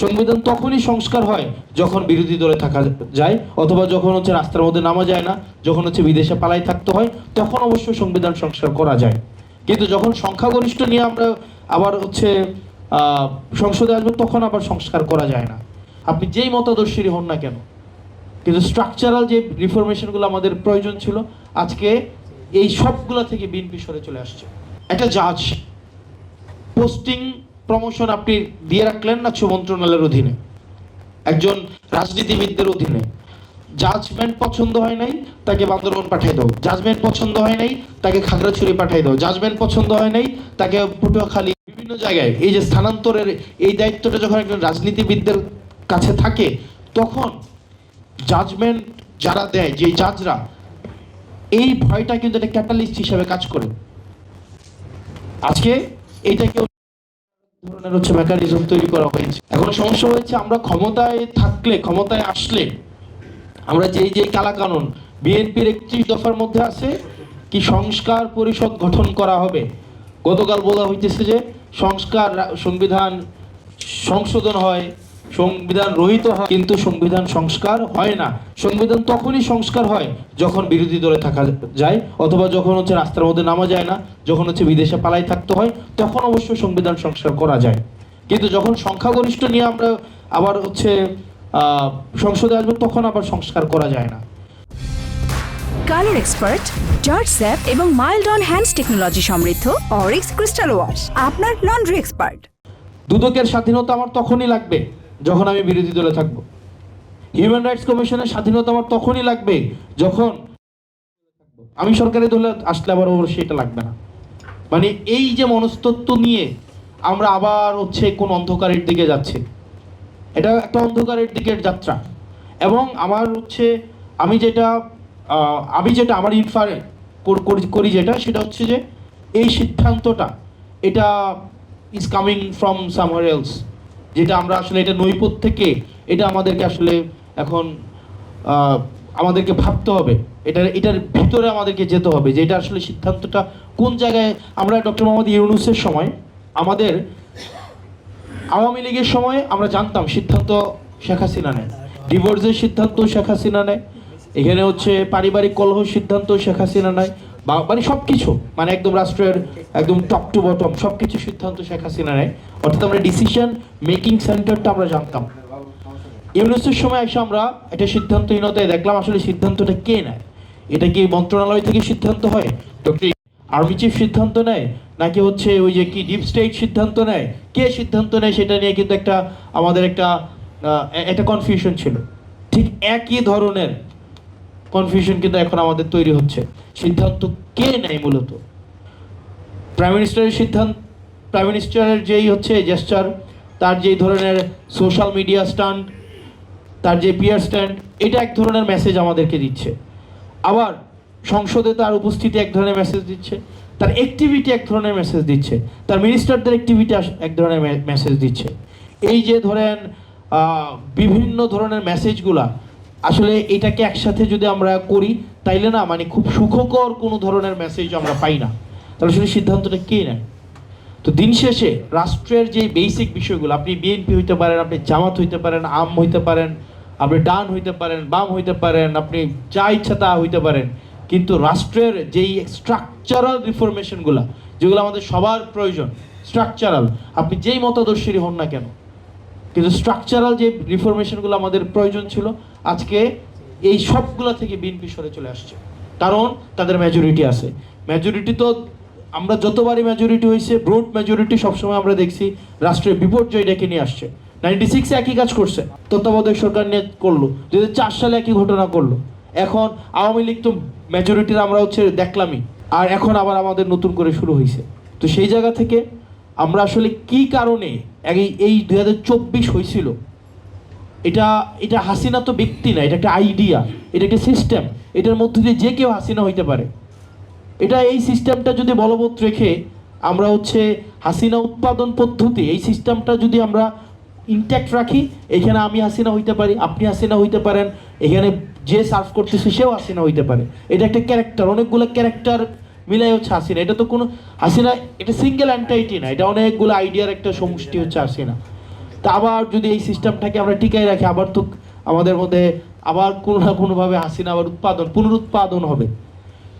সংবিধান তখনই সংস্কার হয় যখন বিরোধী দলে থাকা যায়, অথবা যখন হচ্ছে রাস্তার মধ্যে নামা যায় না, যখন হচ্ছে বিদেশে পালাই থাকতে হয়, তখন অবশ্য সংবিধান সংস্কার করা যায়। কিন্তু যখন সংখ্যাগরিষ্ঠ নিয়ে আমরা আবার হচ্ছে সংসদে আসবো, তখন আবার সংস্কার করা যায় না, আপনি যেই মতাদর্শীরই হন না কেন। কিন্তু স্ট্রাকচারাল যে রিফরমেশনগুলো আমাদের প্রয়োজন ছিল, আজকে এই সবগুলো থেকে বিএনপি সরে চলে আসছে। একটা জাজ পোস্টিং প্রমোশন আপনি দিয়ে রাখলেন না মন্ত্রণালয়ের অধীনে, একজন রাজনীতিবিদদের অধীনে। জাজমেন্ট পছন্দ হয় নাই, তাকে বান্দরবান পাঠিয়ে দাও। জাজমেন্ট পছন্দ হয় নাই, তাকে খাগড়াছড়ি পাঠিয়ে দাও। জাজমেন্ট পছন্দ হয় নাই, তাকে পটুয়াখালী, বিভিন্ন জায়গায়। এই যে স্থানান্তরের এই দায়িত্বটা যখন একজন রাজনীতিবিদদের কাছে থাকে, তখন জাজমেন্ট যারা দেয়, যে জাজরা, এই ভয়টা কিন্তু একটা ক্যাটালিস্ট হিসেবে কাজ করে। আজকে এইটাকে ধরনের হচ্ছে মেকানিজম তৈরি করা হয়েছে। এখন সমস্যা হয়েছে, আমরা ক্ষমতায় থাকলে, ক্ষমতায় আসলে আমরা যেই কালাকানুন, বিএনপির 31 দফার মধ্যে আছে কি সংস্কার পরিষদ গঠন করা হবে। গতকাল বলা হইতেছে যে সংবিধান সংশোধন হয়, সংবিধান রহিত হয়, কিন্তু সংবিধান সংস্কার হয় না। সংবিধান তখনই সংস্কার হয় যখন বিরোধী দলে থাকা যায়, অথবা যখন হচ্ছে রাস্তার মধ্যে নামা যায় না, যখন হচ্ছে বিদেশে পালাই থাকতে হয়, তখন অবশ্য সংবিধান সংস্কার করা যায়। কিন্তু যখন সংখ্যাগরিষ্ঠ নিয়ে আমরা আবার হচ্ছে সংসদে আসবো, তখন আবার সংস্কার করা যায় না। কালার এক্সপার্ট, জর্জ স্যাপ এবং মাইল্ড অন হ্যান্ডস টেকনোলজি সমৃদ্ধ অরিক্স ক্রিস্টাল ওয়াশ আপনার লন্ড্রি এক্সপার্ট। দুদকের স্বাধীনতা আমার তখনই লাগবে যখন আমি বিরোধী দলে থাকব। হিউম্যান রাইটস কমিশনের স্বাধীনতা আমার তখনই লাগবে যখন আমি সরকারি দলে আসলে আবার অবশ্যই এটা লাগবে না। মানে এই যে মনস্তত্ত্ব নিয়ে আমরা আবার হচ্ছে কোন অন্ধকারের দিকে যাচ্ছে, এটা একটা অন্ধকারের দিকের যাত্রা। এবং আমার হচ্ছে আমি যেটা আমার ইনফার করি যেটা, সেটা হচ্ছে যে এই সিদ্ধান্তটা এটা ইজ কামিং ফ্রম সামহার এলস, যেটা আমরা আসলে এটা নৈপথ্য থেকে, এটা আমাদেরকে আসলে এখন আমাদেরকে ভাবতে হবে, এটার ভিতরে আমাদেরকে যেতে হবে যে এটা আসলে সিদ্ধান্তটা কোন জায়গায়। আমরা ডক্টর মোহাম্মদ ইউনূসের সময়, আমাদের আওয়ামী লীগের সময় আমরা জানতাম সিদ্ধান্ত শেখ হাসিনা নেয়, ডিভোর্সের সিদ্ধান্ত শেখ হাসিনা নেয়, এখানে হচ্ছে পারিবারিক কলহ সিদ্ধান্ত শেখ হাসিনা নেয়, মানে সব কিছু, মানে একদম রাষ্ট্রের একদম টপ টু বটম সব কিছু সিদ্ধান্ত শেখ হাসিনা নেয়। অর্থাৎ আমরা ডিসিশন মেকিং সেন্টারটা আমরা জানতাম। ইউনূসের সময় এসে আমরা একটা সিদ্ধান্তহীনতায় দেখলাম আসলে সিদ্ধান্তটা কে নেয়। এটা কি মন্ত্রণালয় থেকে সিদ্ধান্ত হয়, ডক্টর আর্মি চিফ সিদ্ধান্ত নেয়, নাকি হচ্ছে ওই যে কি ডিপ স্টেট সিদ্ধান্ত নেয়, কে সিদ্ধান্ত নেয়, সেটা নিয়ে কিন্তু আমাদের একটা কনফিউশন ছিল। ঠিক একই ধরনের কনফিউশন কিন্তু এখন আমাদের তৈরি হচ্ছে, সিদ্ধান্ত কে নেয় মূলত। প্রাইম মিনিস্টারের যেই হচ্ছে জেস্টার, তার যেই ধরনের সোশ্যাল মিডিয়া স্ট্যান্ড, তার যে পিয়ার স্ট্যান্ড, এটা এক ধরনের মেসেজ আমাদেরকে দিচ্ছে। আবার সংসদে তার উপস্থিতি এক ধরনের মেসেজ দিচ্ছে, তার অ্যাক্টিভিটি এক ধরনের মেসেজ দিচ্ছে, তার মিনিস্টারদের অ্যাক্টিভিটি এক ধরনের মেসেজ দিচ্ছে। এই যে ধরেন বিভিন্ন ধরনের মেসেজগুলা, আসলে এটাকে একসাথে যদি আমরা করি তাইলে না, মানে খুব সুখকর কোনো ধরনের মেসেজ আমরা পাই না। তাহলে আসলে সিদ্ধান্তটা কে নেয়? তো দিন শেষে রাষ্ট্রের যে বেসিক বিষয়গুলো, আপনি বিএনপি হইতে পারেন, আপনি জামাত হইতে পারেন, আম হইতে পারেন, আপনি ডান হইতে পারেন, বাম হইতে পারেন, আপনি যা ইচ্ছা তা হইতে পারেন, কিন্তু রাষ্ট্রের যেই স্ট্রাকচারাল রিফরমেশনগুলো, যেগুলো আমাদের সবার প্রয়োজন, স্ট্রাকচারাল, আপনি যেই মতাদর্শীরই হন না কেন, কিন্তু স্ট্রাকচারাল যে রিফরমেশনগুলো আমাদের প্রয়োজন ছিল, আজকে এই সবগুলো থেকে বিএনপি সরে চলে আসছে। কারণ তাদের মেজরিটি আছে। মেজরিটি তো আমরা যতবারই মেজরিটি হয়েছে, ব্রড মেজরিটি সবসময় আমরা দেখছি রাষ্ট্রের বিপর্যয় ডেকে নিয়ে আসছে। 96-এ একই কাজ করছে, তত্ত্বাবধায়ক সরকার নিয়ে করলো, 2004 সালে একই ঘটনা করলো। এখন আওয়ামী লীগ তো মেজরিটির আমরা হচ্ছে দেখলামই, আর এখন আবার আমাদের নতুন করে শুরু হয়েছে। তো সেই জায়গা থেকে আমরা আসলে কি কারণে এই 2024 হয়েছিল, এটা হাসিনা তো ব্যক্তি না, এটা একটা আইডিয়া, এটা একটা সিস্টেম, এটার মধ্যে দিয়ে যে কেউ হাসিনা হইতে পারে। এই সিস্টেমটা যদি বলবৎ রেখে আমরা হচ্ছে হাসিনা উৎপাদন পদ্ধতি, এই সিস্টেমটা যদি আমরা ইনট্যাক্ট রাখি, এখানে আমি হাসিনা হইতে পারি, আপনি হাসিনা হইতে পারেন, এখানে যে সার্ভ করতেছে সেও হাসিনা হইতে পারে। এটা একটা ক্যারেক্টার, অনেকগুলো ক্যারেক্টার মিলাই হচ্ছে হাসিনা। এটা তো কোনো হাসিনা, এটা সিঙ্গেল এন্টাইটি না, এটা অনেকগুলো আইডিয়ার একটা সমষ্টি হচ্ছে হাসিনা। তা আবার যদি এই সিস্টেমটাকে আমরা টিকাই রাখি, আবার তো আমাদের মধ্যে আবার কোনো না কোনোভাবে হাসিনা আবার পুনরুৎপাদন হবে।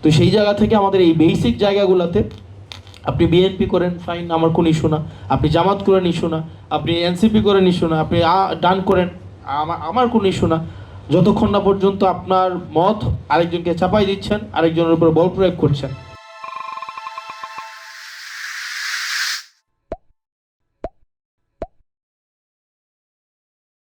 তো সেই জায়গা থেকে আমাদের এই বেসিক জায়গাগুলোতে, আপনি বিএনপি করেন ফাইন, আমার কোনো ইস্যু না, আপনি জামাত করেন ইস্যু না, আপনি এনসিপি করেন ইস্যু না, আপনি ডান করেন আমার কোনো ইস্যু না, যতক্ষণ না পর্যন্ত আপনার মত আরেকজনকে চাপাই দিচ্ছেন, আরেকজনের উপর বল প্রয়োগ করছেন।